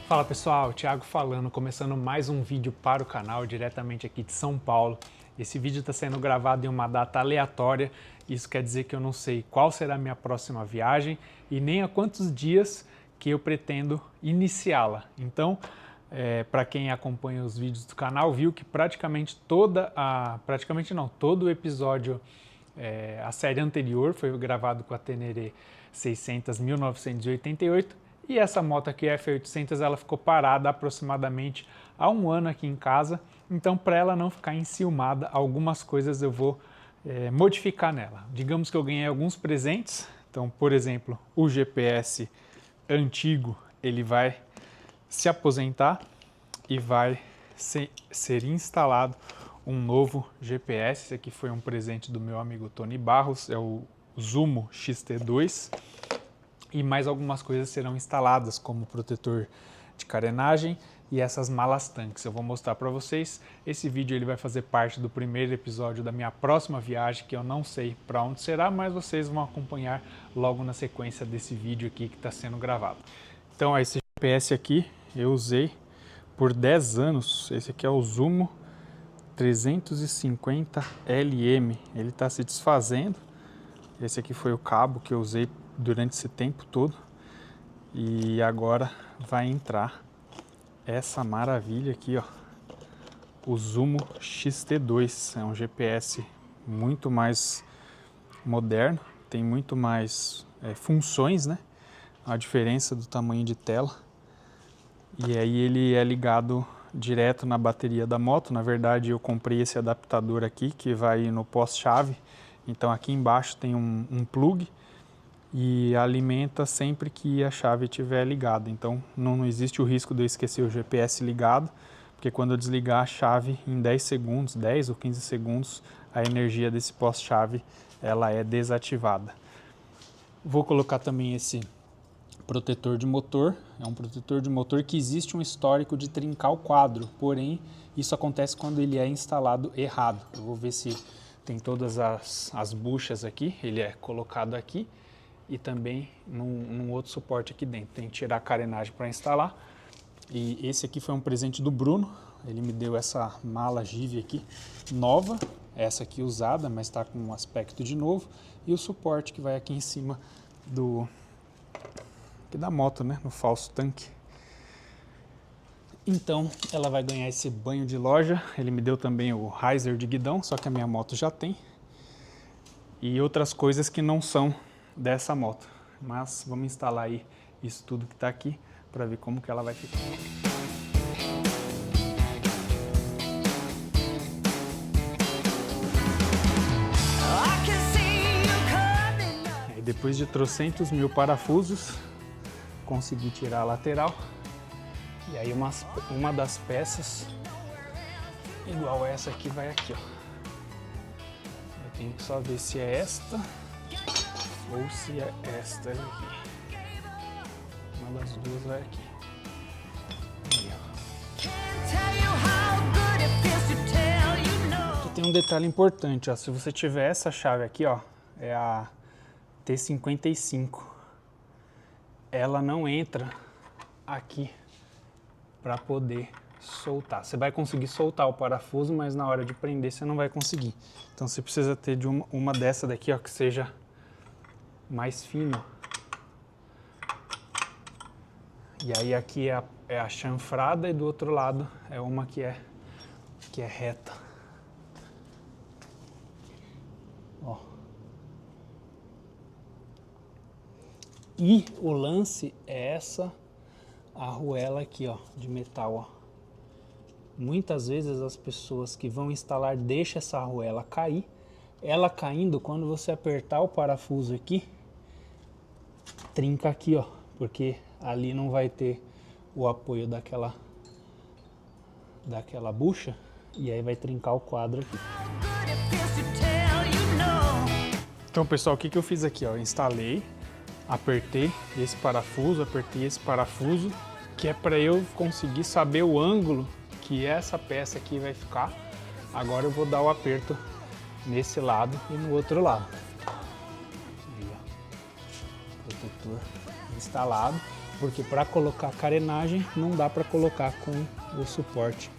Fala pessoal, Thiago falando, começando mais um vídeo para o canal, diretamente aqui de São Paulo. Esse vídeo está sendo gravado em uma data aleatória, isso quer dizer que eu não sei qual será a minha próxima viagem e nem há quantos dias que eu pretendo iniciá-la. Então, para quem acompanha os vídeos do canal, viu que todo o episódio, a série anterior foi gravado com a Tenere 600 1988, e essa moto aqui, a F800, ela ficou parada aproximadamente há um ano aqui em casa. Então, para ela não ficar enciumada, algumas coisas eu vou modificar nela. Digamos que eu ganhei alguns presentes. Então, por exemplo, o GPS antigo, ele vai se aposentar e vai ser instalado um novo GPS. Esse aqui foi um presente do meu amigo Tony Barros, é o Zumo XT2. E mais algumas coisas serão instaladas, como protetor de carenagem e essas malas tanques. Eu vou mostrar para vocês. Esse vídeo ele vai fazer parte do primeiro episódio da minha próxima viagem, que eu não sei para onde será, mas vocês vão acompanhar logo na sequência desse vídeo aqui que está sendo gravado. Então, esse GPS aqui eu usei por 10 anos. Esse aqui é o Zumo 350 LM. Ele está se desfazendo. Esse aqui foi o cabo que eu usei durante esse tempo todo, e agora vai entrar essa maravilha aqui, ó, o Zumo XT2. É um GPS muito mais moderno, tem muito mais funções, né? A diferença do tamanho de tela, e aí ele é ligado direto na bateria da moto. Na verdade, eu comprei esse adaptador aqui que vai no pós-chave. Então aqui embaixo tem um plug e alimenta sempre que a chave estiver ligada. Então não existe o risco de eu esquecer o GPS ligado, porque quando eu desligar a chave, em 10 segundos, 10 ou 15 segundos, a energia desse pós-chave ela é desativada. Vou colocar também esse protetor de motor. É um protetor de motor que existe um histórico de trincar o quadro, porém isso acontece quando ele é instalado errado. Eu vou ver se tem todas as buchas aqui. Ele é colocado aqui e também num outro suporte aqui dentro. Tem que tirar a carenagem para instalar. E esse aqui foi um presente do Bruno. Ele me deu essa mala Give aqui, nova. Essa aqui usada, mas está com um aspecto de novo. E o suporte que vai aqui em cima da moto, né? No falso tanque. Então, ela vai ganhar esse banho de loja. Ele me deu também o riser de guidão, só que a minha moto já tem. E outras coisas que não são dessa moto. Mas vamos instalar aí isso tudo que está aqui para ver como que ela vai ficar. E depois de trocentos mil parafusos, consegui tirar a lateral. E aí uma das peças, igual essa aqui, vai aqui, ó. Eu tenho que só ver se é esta ou se é esta aqui. Uma das duas vai aqui. Aí, ó. Aqui tem um detalhe importante, ó. Se você tiver essa chave aqui, ó, é a T55. Ela não entra aqui para poder soltar. Você vai conseguir soltar o parafuso, mas na hora de prender você não vai conseguir. Então você precisa ter de uma dessa daqui, ó, que seja mais fino. E aí aqui é a chanfrada e do outro lado é uma que é reta. Ó. E o lance é essa arruela aqui, ó, de metal, ó. Muitas vezes as pessoas que vão instalar deixam essa arruela cair. Ela caindo, quando você apertar o parafuso aqui, trinca aqui, ó, porque ali não vai ter o apoio daquela bucha, e aí vai trincar o quadro aqui. Então, pessoal, o que eu fiz aqui, ó? Eu instalei, apertei esse parafuso, que é para eu conseguir saber o ângulo que essa peça aqui vai ficar. Agora eu vou dar o aperto nesse lado e no outro lado. Aí, ó. Protetor instalado. porque para colocar a carenagem não dá para colocar com o suporte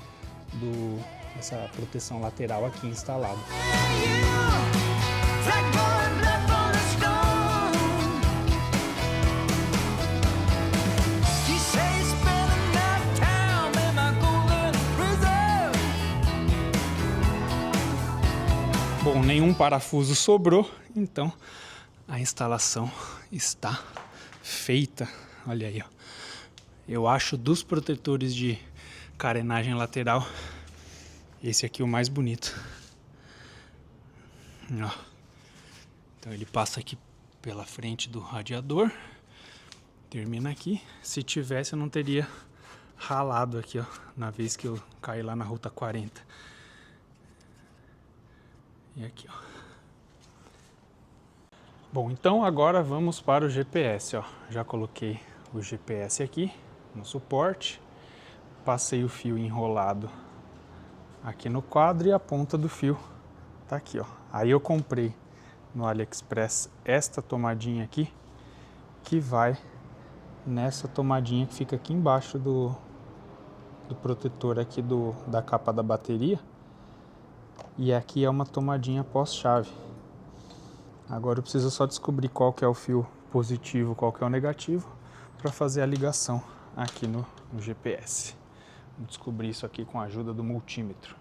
dessa proteção lateral aqui instalada. Bom, nenhum parafuso sobrou, então a instalação está feita. Olha aí, ó. Eu acho dos protetores de carenagem lateral, esse aqui é o mais bonito. Ó. Então ele passa aqui pela frente do radiador, termina aqui. Se tivesse, eu não teria ralado aqui, ó, na vez que eu caí lá na Ruta 40. E aqui, ó. Bom, então agora vamos para o GPS, ó. Já coloquei o GPS aqui no suporte, passei o fio enrolado aqui no quadro e a ponta do fio tá aqui, ó. Aí eu comprei no AliExpress esta tomadinha aqui, que vai nessa tomadinha que fica aqui embaixo do protetor aqui da capa da bateria. E aqui é uma tomadinha pós-chave. Agora eu preciso só descobrir qual que é o fio positivo, qual que é o negativo, para fazer a ligação aqui no GPS. Vou descobrir isso aqui com a ajuda do multímetro.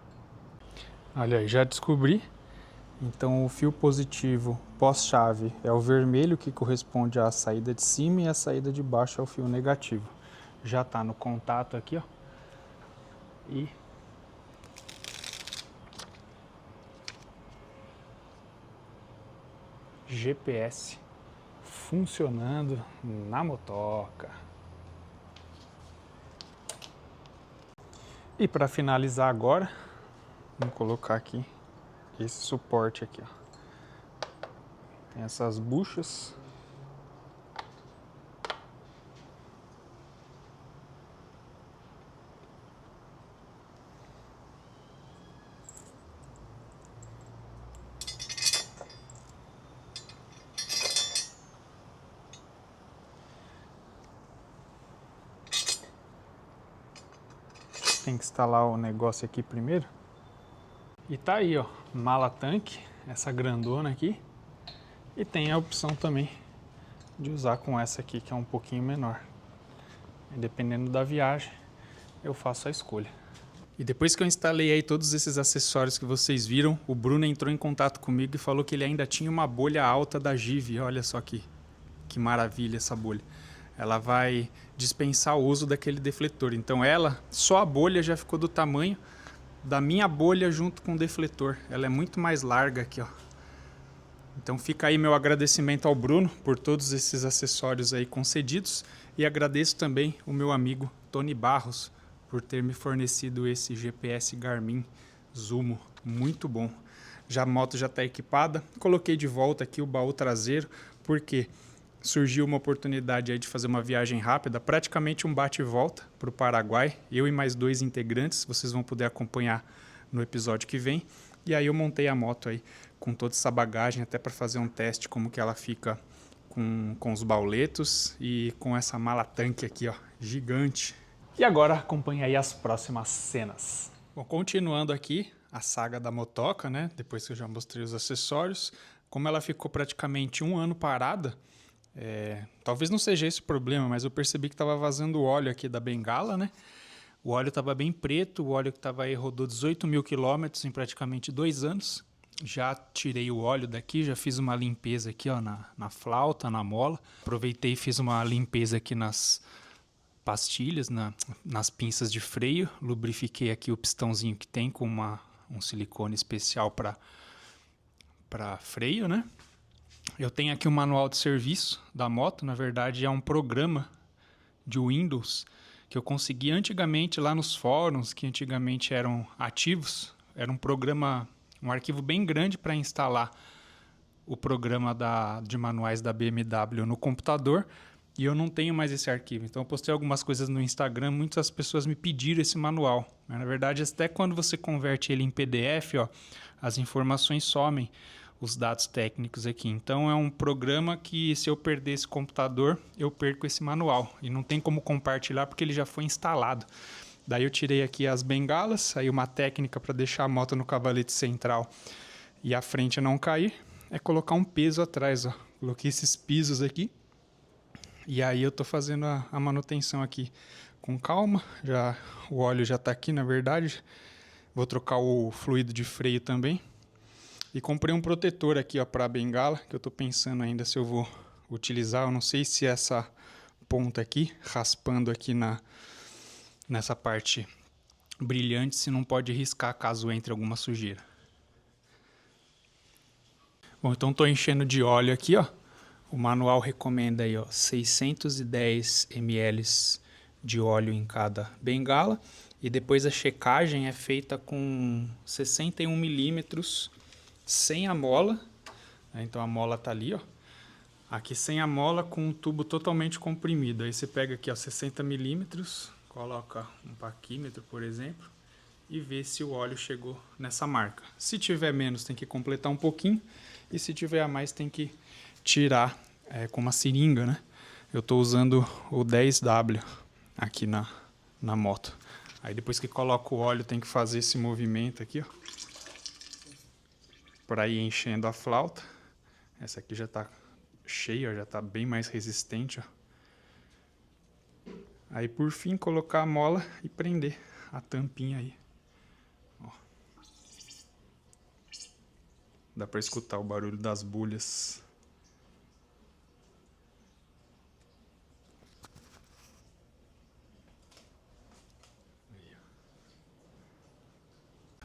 Olha aí, já descobri. Então o fio positivo pós-chave é o vermelho, que corresponde à saída de cima, e a saída de baixo é o fio negativo. Já está no contato aqui, ó. E GPS funcionando na motoca. E para finalizar agora, vamos colocar aqui esse suporte aqui, ó. Tem essas buchas. Tem que instalar o negócio aqui primeiro. E tá aí, ó, mala tanque, essa grandona aqui. E tem a opção também de usar com essa aqui, que é um pouquinho menor. E dependendo da viagem, eu faço a escolha. E depois que eu instalei aí todos esses acessórios que vocês viram, o Bruno entrou em contato comigo e falou que ele ainda tinha uma bolha alta da Give. Olha só que maravilha essa bolha. Ela vai dispensar o uso daquele defletor. Então só a bolha já ficou do tamanho da minha bolha junto com o defletor. Ela é muito mais larga aqui, ó. Então fica aí meu agradecimento ao Bruno por todos esses acessórios aí concedidos. E agradeço também o meu amigo Tony Barros por ter me fornecido esse GPS Garmin Zumo. Muito bom. A moto já está equipada. Coloquei de volta aqui o baú traseiro, porque surgiu uma oportunidade aí de fazer uma viagem rápida, praticamente um bate e volta para o Paraguai, eu e mais 2 integrantes, vocês vão poder acompanhar no episódio que vem. E aí eu montei a moto aí com toda essa bagagem, até para fazer um teste como que ela fica com os bauletos e com essa mala tanque aqui, ó, gigante. E agora acompanhe aí as próximas cenas. Bom, continuando aqui a saga da motoca, né? Depois que eu já mostrei os acessórios, como ela ficou praticamente 1 ano parada, talvez não seja esse o problema, mas eu percebi que estava vazando o óleo aqui da bengala, né? O óleo estava bem preto, o óleo que estava aí rodou 18 mil quilômetros em praticamente 2 anos. Já tirei o óleo daqui, já fiz uma limpeza aqui, ó, na flauta, na mola. Aproveitei e fiz uma limpeza aqui nas pastilhas, nas pinças de freio. Lubrifiquei aqui o pistãozinho que tem com um silicone especial para freio, né? Eu tenho aqui o manual de serviço da moto. Na verdade é um programa de Windows que eu consegui antigamente lá nos fóruns, que antigamente eram ativos. Era um programa, um arquivo bem grande para instalar o programa de manuais da BMW no computador, e eu não tenho mais esse arquivo. Então eu postei algumas coisas no Instagram, muitas pessoas me pediram esse manual. Mas, na verdade, até quando você converte ele em PDF, ó, as informações somem. os dados técnicos aqui. Então é um programa que, se eu perder esse computador, eu perco esse manual. E não tem como compartilhar porque ele já foi instalado. Daí eu tirei aqui as bengalas, aí uma técnica para deixar a moto no cavalete central e a frente não cair é colocar um peso atrás, ó. Coloquei esses pisos aqui e aí eu tô fazendo a manutenção aqui com calma. O óleo já tá aqui, na verdade. Vou trocar o fluido de freio também. E comprei um protetor aqui, ó, para a bengala, que eu tô pensando ainda se eu vou utilizar. Eu não sei se essa ponta aqui, raspando aqui nessa parte brilhante, se não pode riscar caso entre alguma sujeira. Bom, então tô enchendo de óleo aqui, ó. O manual recomenda aí, ó, 610 ml de óleo em cada bengala. E depois a checagem é feita com 61 milímetros sem a mola. Então a mola tá ali, ó. Aqui sem a mola, com um tubo totalmente comprimido. Aí você pega aqui, ó, 60 milímetros, coloca um paquímetro, por exemplo, e vê se o óleo chegou nessa marca. Se tiver menos, tem que completar um pouquinho. E se tiver a mais, tem que tirar com uma seringa, né? Eu tô usando o 10W aqui na moto. Aí depois que coloca o óleo, tem que fazer esse movimento aqui, ó, para ir enchendo a flauta. Essa aqui já tá cheia, ó, já tá bem mais resistente, ó. Aí por fim colocar a mola e prender a tampinha aí. Ó. Dá para escutar o barulho das bulhas.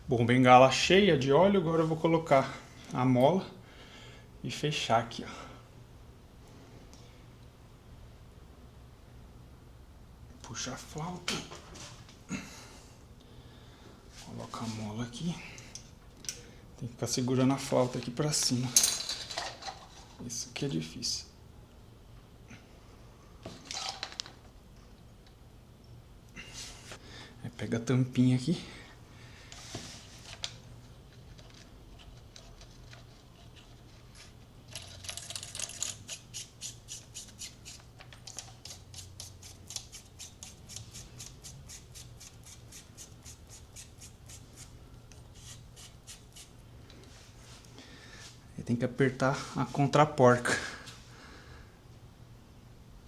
Bom, bengala cheia de óleo, agora eu vou colocar a mola e fechar aqui, ó. Puxa a flauta. Coloca a mola aqui. Tem que ficar segurando a flauta aqui pra cima. Isso aqui é difícil. Aí pega a tampinha aqui. Tem que apertar a contraporca.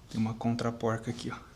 Tem uma contraporca aqui, ó.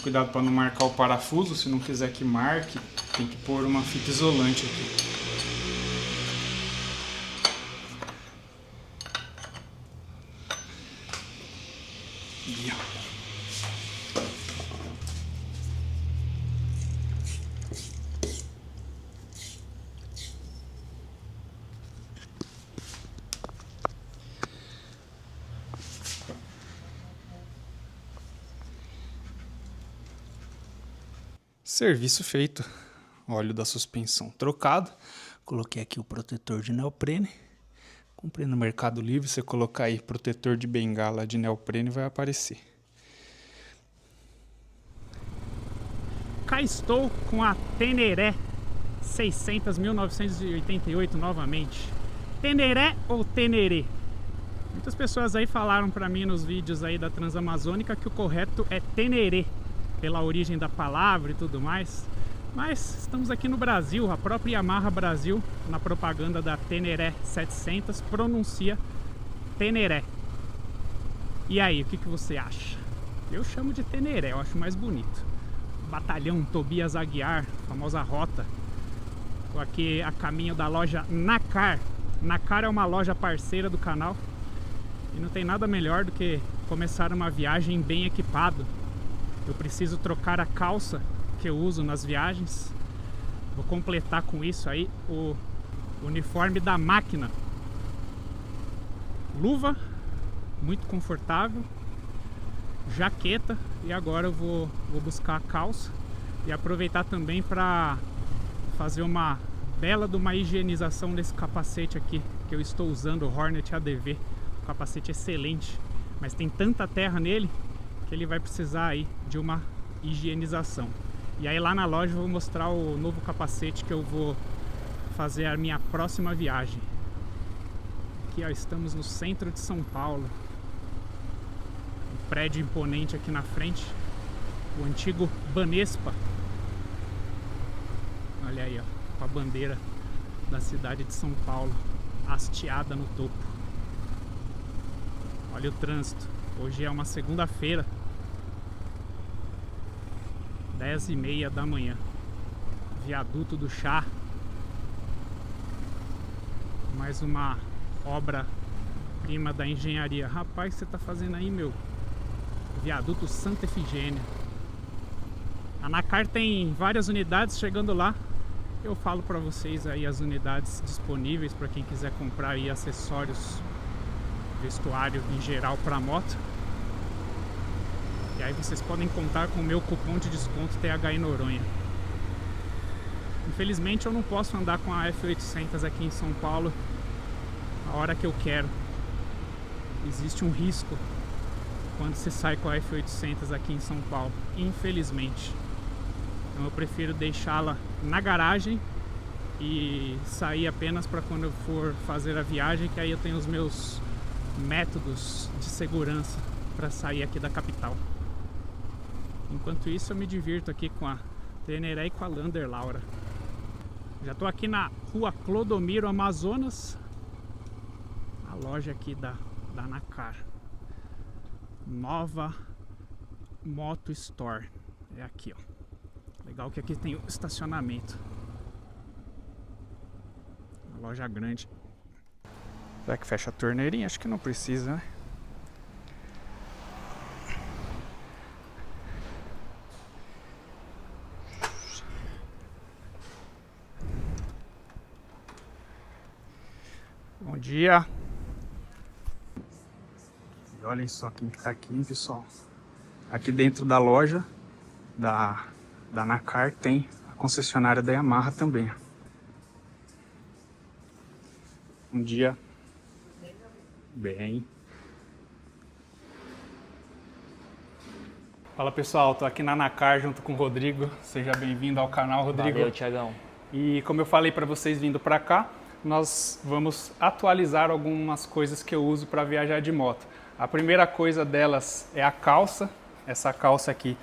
Cuidado para não marcar o parafuso, se não quiser que marque, tem que pôr uma fita isolante aqui. E, ó. Serviço feito. Óleo da suspensão trocado. Coloquei aqui o protetor de neoprene. Comprei no Mercado Livre. Você colocar aí protetor de bengala de neoprene, vai aparecer. Cá estou com a Teneré 600 1988 novamente. Teneré ou Teneré? Muitas pessoas aí falaram pra mim nos vídeos aí da Transamazônica que o correto é Teneré, pela origem da palavra e tudo mais. Mas estamos aqui no Brasil, a própria Yamaha Brasil, na propaganda da Teneré 700, pronuncia Teneré. E aí, o que você acha? Eu chamo de Teneré, eu acho mais bonito. Batalhão Tobias Aguiar, famosa rota, Estou aqui a caminho da loja Nakar. Nakar é uma loja parceira do canal e não tem nada melhor do que começar uma viagem bem equipado. Eu preciso trocar a calça que eu uso nas viagens. Vou completar com isso aí o uniforme da máquina. Luva, muito confortável, jaqueta, e agora eu vou buscar a calça e aproveitar também para fazer uma bela de uma higienização desse capacete aqui que eu estou usando, o Hornet ADV. Um capacete excelente, mas tem tanta terra nele que ele vai precisar aí de uma higienização. E aí lá na loja eu vou mostrar o novo capacete que eu vou fazer a minha próxima viagem. Aqui ó, estamos no centro de São Paulo. Um prédio imponente aqui na frente, o antigo Banespa. Olha aí, ó, com a bandeira da cidade de São Paulo hasteada no topo. Olha o trânsito. Hoje é uma segunda-feira, 10h30 da manhã. Viaduto do Chá. Mais uma obra-prima da engenharia. Rapaz, o que você tá fazendo aí, meu? Viaduto Santa Efigênia. A Nakar tem várias unidades. Chegando lá eu falo para vocês aí as unidades disponíveis para quem quiser comprar aí acessórios, vestuário em geral para moto. E aí vocês podem contar com o meu cupom de desconto THI Noronha. Infelizmente eu não posso andar com a F800 aqui em São Paulo a hora que eu quero. Existe um risco quando se sai com a F800 aqui em São Paulo, infelizmente. Então eu prefiro deixá-la na garagem e sair apenas para quando eu for fazer a viagem, que aí eu tenho os meus métodos de segurança para sair aqui da capital. Enquanto isso eu me divirto aqui com a Teneré e com a Lander Laura. Já estou aqui na rua Clodomiro, Amazonas, a loja aqui da Nakar. Nova Moto Store. É aqui, ó. Legal que aqui tem o estacionamento. Uma loja grande. Será que fecha a torneirinha? Acho que não precisa, né? Bom dia. E olhem só quem está aqui, pessoal. Aqui dentro da loja da Nakar tem a concessionária da Yamaha também. Um dia bem. Fala pessoal, tô aqui na Nakar junto com o Rodrigo. Seja bem-vindo ao canal, Rodrigo. Valeu, Thiagão. E como eu falei para vocês vindo para cá, nós vamos atualizar algumas coisas que eu uso para viajar de moto. A primeira coisa delas é a calça, essa calça aqui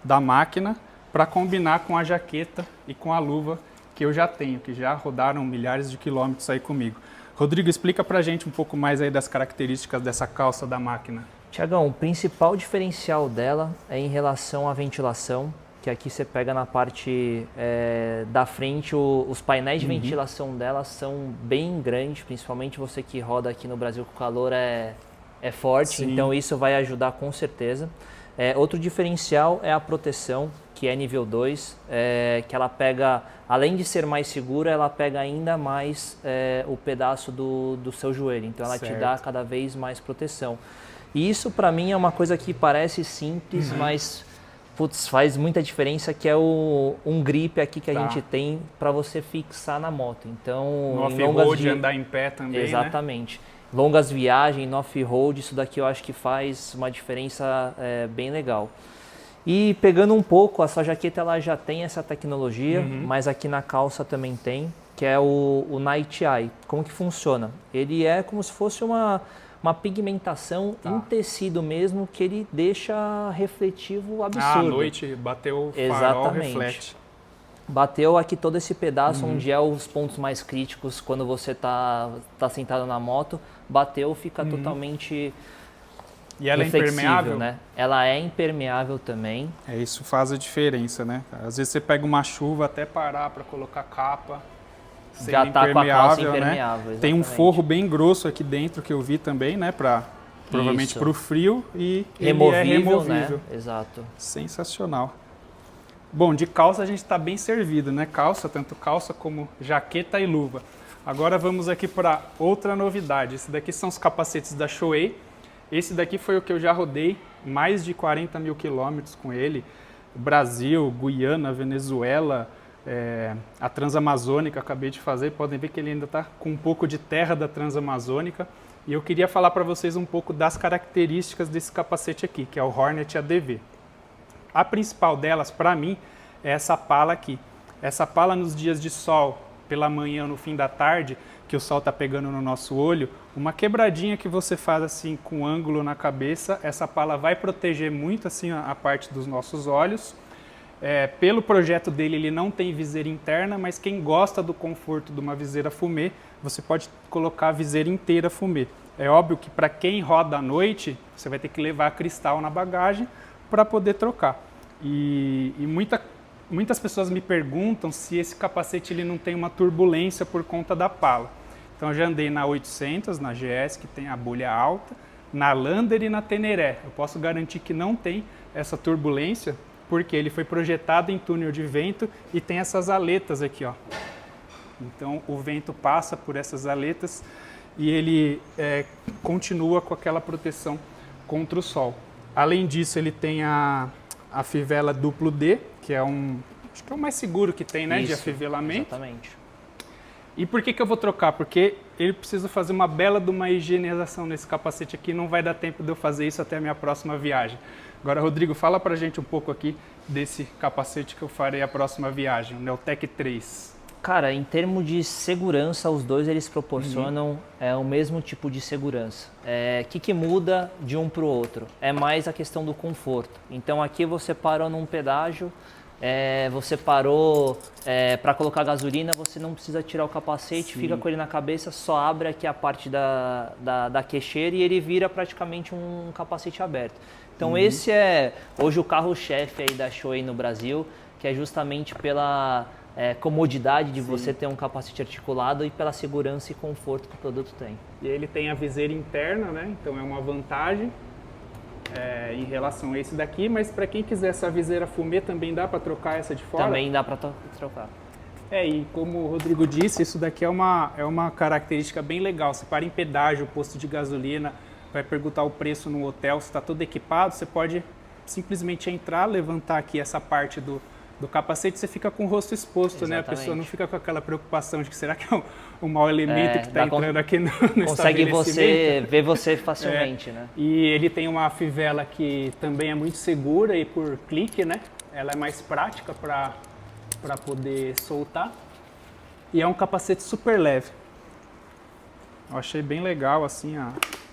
da máquina, para combinar com a jaqueta e com a luva que eu já tenho, que já rodaram milhares de quilômetros aí comigo. Rodrigo, explica pra gente um pouco mais aí das características dessa calça da máquina. Thiagão, o principal diferencial dela é em relação à ventilação, que aqui você pega na parte da frente, os painéis de ventilação dela são bem grandes, principalmente você que roda aqui no Brasil que o calor é forte, sim. Então isso vai ajudar com certeza. Outro diferencial é a proteção, que é nível 2, que ela pega, além de ser mais segura, ela pega ainda mais o pedaço do seu joelho, então ela te dá cada vez mais proteção. E isso para mim é uma coisa que parece simples, mas putz, faz muita diferença, que é um grip aqui que a gente tem para você fixar na moto. Então, no off-road, andar em pé também, exatamente. Né? Longas viagens, no off-road, isso daqui eu acho que faz uma diferença bem legal. E pegando um pouco, a sua jaqueta ela já tem essa tecnologia, mas aqui na calça também tem, que é o Night Eye. Como que funciona? Ele é como se fosse uma pigmentação em tecido mesmo, que ele deixa refletivo absurdo. À noite bateu o farol, reflete. Bateu aqui todo esse pedaço onde é os pontos mais críticos quando você tá sentado na moto, bateu, fica totalmente e ela é impermeável, né? Ela é impermeável também. Isso faz a diferença, né? Às vezes você pega uma chuva até parar para colocar capa. Já tá com a calça impermeável, né? Tem um forro bem grosso aqui dentro que eu vi também, né? Provavelmente para o frio e removível, ele é removível. Né? Exato. Sensacional. Bom, de calça a gente está bem servido, né? Calça, tanto calça como jaqueta e luva. Agora vamos aqui para outra novidade. Esse daqui são os capacetes da Shoei. Esse daqui foi o que eu já rodei mais de 40 mil quilômetros com ele. Brasil, Guiana, Venezuela, a Transamazônica acabei de fazer. Podem ver que ele ainda está com um pouco de terra da Transamazônica. E eu queria falar para vocês um pouco das características desse capacete aqui, que é o Hornet ADV. A principal delas, para mim, é essa pala aqui. Essa pala nos dias de sol, pela manhã, no fim da tarde, que o sol está pegando no nosso olho, uma quebradinha que você faz assim com ângulo na cabeça, essa pala vai proteger muito assim a parte dos nossos olhos. Pelo projeto dele, ele não tem viseira interna, mas quem gosta do conforto de uma viseira fumê, você pode colocar a viseira inteira fumê. É óbvio que para quem roda à noite, você vai ter que levar cristal na bagagem para poder trocar. E muitas pessoas me perguntam se esse capacete ele não tem uma turbulência por conta da pala. Então eu já andei na 800, na GS, que tem a bolha alta, na Lander e na Teneré. Eu posso garantir que não tem essa turbulência, porque ele foi projetado em túnel de vento e tem essas aletas aqui, ó. Então o vento passa por essas aletas e ele continua com aquela proteção contra o sol. Além disso, ele tem a fivela duplo D, que acho que é o mais seguro que tem, né? Isso, de afivelamento. Exatamente. E por que eu vou trocar? Porque ele precisa fazer uma bela de uma higienização nesse capacete aqui, não vai dar tempo de eu fazer isso até a minha próxima viagem. Agora, Rodrigo, fala pra gente um pouco aqui desse capacete que eu farei a próxima viagem, o Neotec 3. Cara, em termos de segurança, os dois eles proporcionam o mesmo tipo de segurança. O que muda de um para o outro? É mais a questão do conforto. Então aqui você parou num pedágio, você parou para colocar gasolina, você não precisa tirar o capacete, fica com ele na cabeça, só abre aqui a parte da queixeira e ele vira praticamente um capacete aberto. Então esse é hoje o carro-chefe aí da Shoei no Brasil, que é justamente pela comodidade de você ter um capacete articulado e pela segurança e conforto que o produto tem. E ele tem a viseira interna, né? Então é uma vantagem em relação a esse daqui, mas para quem quiser essa viseira fumê também dá para trocar essa de fora? Também dá para trocar. E como o Rodrigo disse, isso daqui é uma característica bem legal. Você para em pedágio, posto de gasolina, vai perguntar o preço no hotel, se está tudo equipado, você pode simplesmente entrar, levantar aqui essa parte do capacete, você fica com o rosto exposto, né? A pessoa não fica com aquela preocupação de que será que é um mau elemento que está entrando aqui no consegue ver você facilmente, né? E ele tem uma fivela que também é muito segura e por clique, né? Ela é mais prática para poder soltar. E é um capacete super leve. Eu achei bem legal assim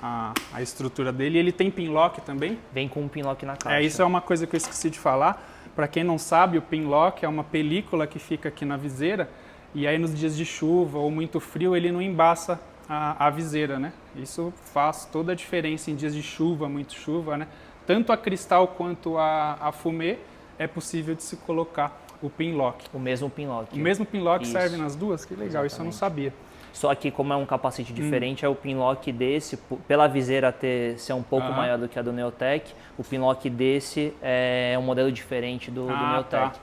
a estrutura dele. E ele tem pinlock também. Vem com um pinlock na caixa. Isso é uma coisa que eu esqueci de falar. Para quem não sabe, o pinlock é uma película que fica aqui na viseira e aí nos dias de chuva ou muito frio ele não embaça a viseira, né? Isso faz toda a diferença em dias de chuva, muito chuva, né? Tanto a cristal quanto a fumê é possível de se colocar o pinlock. O mesmo pinlock. O mesmo pinlock serve nas duas? Que legal, exatamente. Isso eu não sabia. Só que como é um capacete diferente, o pinlock desse, pela viseira ser um pouco maior do que a do Neotec, o pinlock desse é um modelo diferente do Neotec. Tá.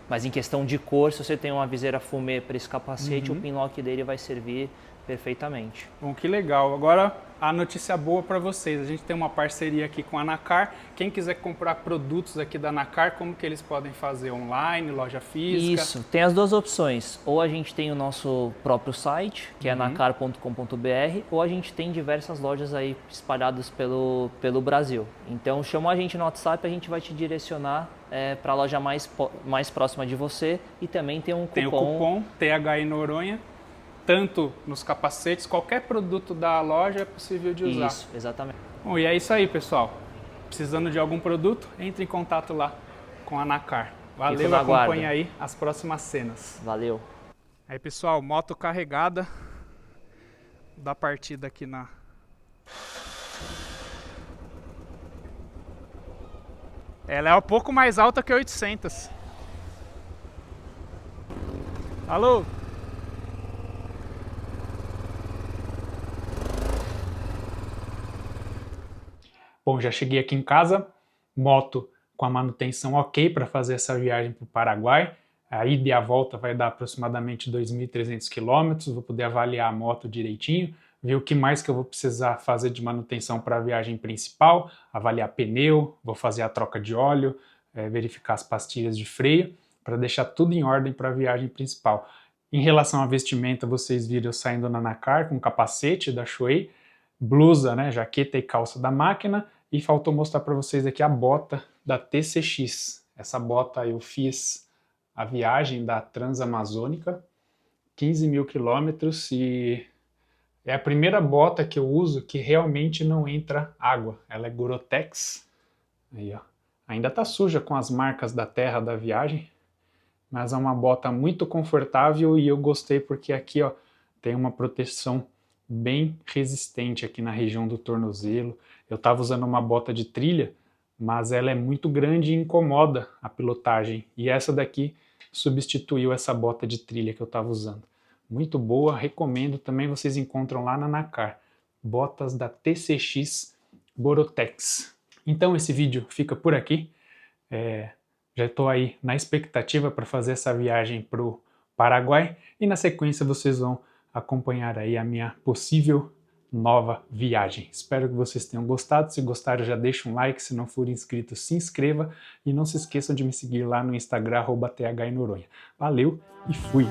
Mas em questão de cor, se você tem uma viseira fumê para esse capacete, o pinlock dele vai servir perfeitamente. Bom, que legal. Agora a notícia boa para vocês. A gente tem uma parceria aqui com a Anacar. Quem quiser comprar produtos aqui da Anacar, como que eles podem fazer? Online, loja física? Isso, tem as duas opções. Ou a gente tem o nosso próprio site, que é anacar.com.br, ou a gente tem diversas lojas aí espalhadas pelo Brasil. Então chama a gente no WhatsApp, a gente vai te direcionar para a loja mais próxima de você e também tem um cupom. Tem o cupom THI Noronha. Tanto nos capacetes, qualquer produto da loja é possível de usar. Isso, exatamente. Bom, e é isso aí, pessoal. Precisando de algum produto, entre em contato lá com a Anacar. Valeu, acompanhe aí as próximas cenas. Valeu. Aí, pessoal, moto carregada da partida aqui na... Ela é um pouco mais alta que a 800. Alô? Bom, já cheguei aqui em casa, moto com a manutenção ok para fazer essa viagem para o Paraguai. A ida e a volta vai dar aproximadamente 2.300 km, vou poder avaliar a moto direitinho, ver o que mais que eu vou precisar fazer de manutenção para a viagem principal, avaliar pneu, vou fazer a troca de óleo, verificar as pastilhas de freio, para deixar tudo em ordem para a viagem principal. Em relação à vestimenta, vocês viram eu saindo na Nacar com capacete da Shuei, blusa, né, jaqueta e calça da máquina, e faltou mostrar para vocês aqui a bota da TCX. Essa bota eu fiz a viagem da Transamazônica, 15.000 quilômetros, e é a primeira bota que eu uso que realmente não entra água. Ela é Gore-Tex. Aí, ó. Ainda tá suja com as marcas da terra da viagem, mas é uma bota muito confortável e eu gostei porque aqui, ó, tem uma proteção bem resistente aqui na região do tornozelo. Eu estava usando uma bota de trilha, mas ela é muito grande e incomoda a pilotagem. E essa daqui substituiu essa bota de trilha que eu estava usando. Muito boa, recomendo. Também vocês encontram lá na Nacar. Botas da TCX Gore-Tex. Então esse vídeo fica por aqui. Já estou aí na expectativa para fazer essa viagem para o Paraguai. E na sequência vocês vão acompanhar aí a minha possível nova viagem. Espero que vocês tenham gostado. Se gostaram, já deixa um like. Se não for inscrito, se inscreva. E não se esqueçam de me seguir lá no Instagram, @THNoronha. Valeu e fui!